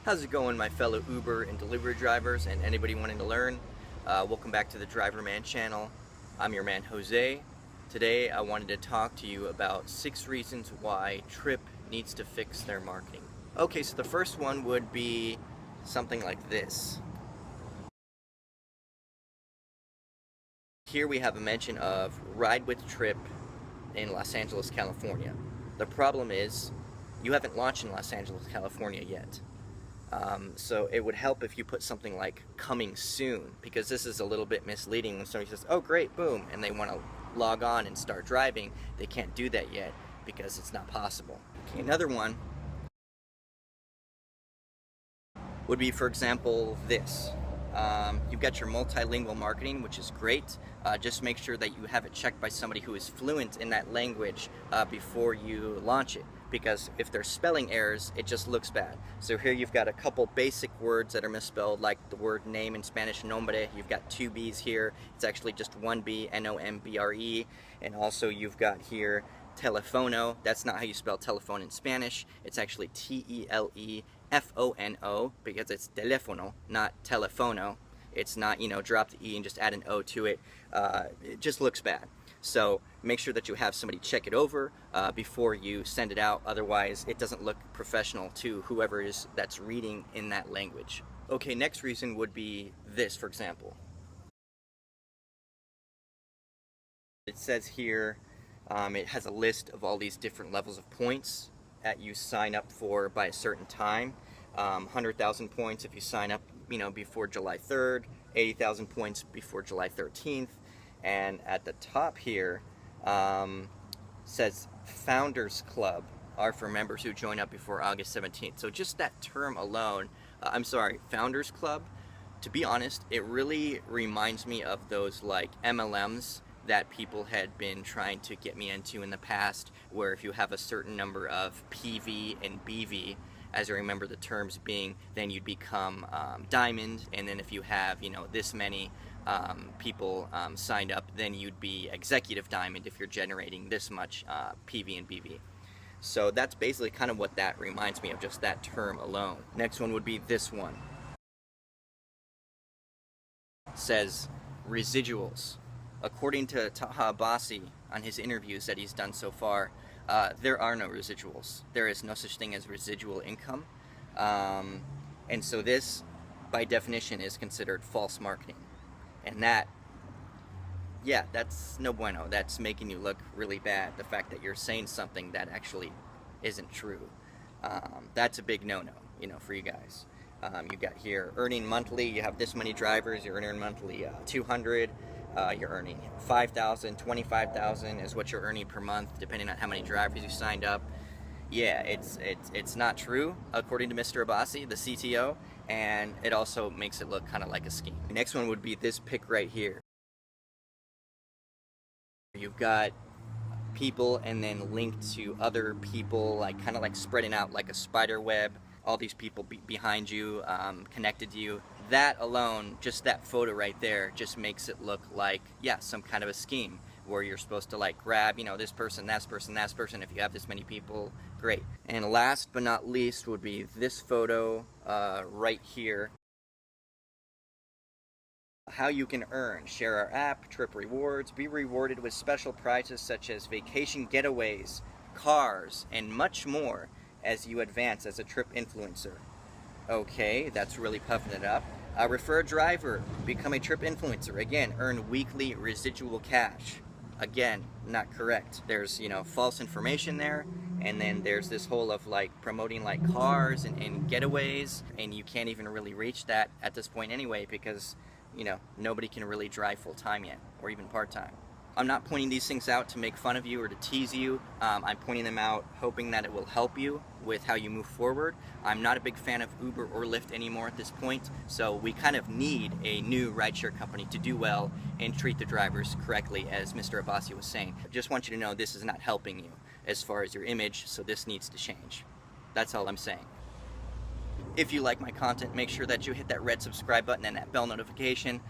How's it going, my fellow Uber and delivery drivers and anybody wanting to learn? Welcome back to the Driverman channel. I'm your man Jose. Today I wanted to talk to you about 6 reasons why Tryp needs to fix their marketing. Okay, so the first one would be something like this. Here we have a mention of Ride with Tryp in Los Angeles, California. The problem is you haven't launched in Los Angeles, California yet. So it would help if you put something like coming soon, because this is a little bit misleading when somebody says, oh great, boom, and they want to log on and start driving. They can't do that yet because it's not possible. Okay, another one would be, for example, this. You've got your multilingual marketing, which is great. Just make sure that you have it checked by somebody who is fluent in that language before you launch it, because if there's spelling errors, it just looks bad. So here you've got a couple basic words that are misspelled, like the word name in Spanish, nombre. You've got 2 B's here. It's actually just 1 B, N-O-M-B-R-E. And also you've got here telefono. That's not how you spell telephone in Spanish. It's actually T-E-L-E-F-O-N-O, because it's teléfono, not telefono. It's not, you know, drop the E and just add an O to it. It just looks bad. So make sure that you have somebody check it over before you send it out. Otherwise, it doesn't look professional to whoever it is that's reading in that language. Okay, next reason would be this, for example. It says here, it has a list of all these different levels of points that you sign up for by a certain time. 100,000 points if you sign up, you know, before July 3rd, 80,000 points before July 13th, and at the top here says Founders Club are for members who join up before August 17th. So just that term alone, Founders Club, to be honest, it really reminds me of those like MLMs that people had been trying to get me into in the past, where if you have a certain number of PV and BV, as I remember the terms being, then you'd become diamond, and then if you have, you know, this many people signed up, then you'd be executive diamond if you're generating this much PV and BV. So that's basically kind of what that reminds me of, just that term alone. Next one would be this one. It says residuals. According to Taha Abbasi on his interviews that he's done so far, there are no residuals. There is no such thing as residual income. And so this, by definition, is considered false marketing. And that, yeah, that's no bueno. That's making you look really bad, the fact that you're saying something that actually isn't true. That's a big no-no, you know, for you guys. You've got here earning monthly. You have this many drivers. You're earning monthly 200. You're earning 5,000, 25,000 is what you're earning per month, depending on how many drivers you signed up. Yeah, it's not true, according to Mr. Abbasi, the CTO, and it also makes it look kind of like a scheme. The next one would be this pic right here. You've got people and then linked to other people, like kind of like spreading out like a spider web. All these people behind you, connected to you. That alone, just that photo right there, just makes it look like, yeah, some kind of a scheme where you're supposed to like grab, you know, this person, that person, that person. If you have this many people, great. And last but not least would be this photo right here. How you can earn. Share our app, Tryp Rewards, be rewarded with special prizes such as vacation getaways, cars, and much more as you advance as a Tryp influencer. Okay, that's really puffing it up. Refer a driver, become a Tryp influencer. Again, earn weekly residual cash. Again, not correct. There's, you know, false information there, and then there's this whole of like promoting like cars and getaways, and you can't even really reach that at this point anyway, because, you know, nobody can really drive full-time yet, or even part-time. I'm not pointing these things out to make fun of you or to tease you. I'm pointing them out hoping that it will help you with how you move forward. I'm not a big fan of Uber or Lyft anymore at this point, so we kind of need a new rideshare company to do well and treat the drivers correctly, as Mr. Abbasi was saying. I just want you to know this is not helping you as far as your image, so this needs to change. That's all I'm saying. If you like my content, make sure that you hit that red subscribe button and that bell notification.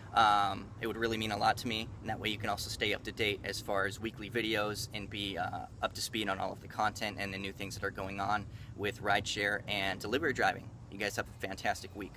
It would really mean a lot to me, and that way you can also stay up to date as far as weekly videos and be up to speed on all of the content and the new things that are going on with rideshare and delivery driving. You guys have a fantastic week.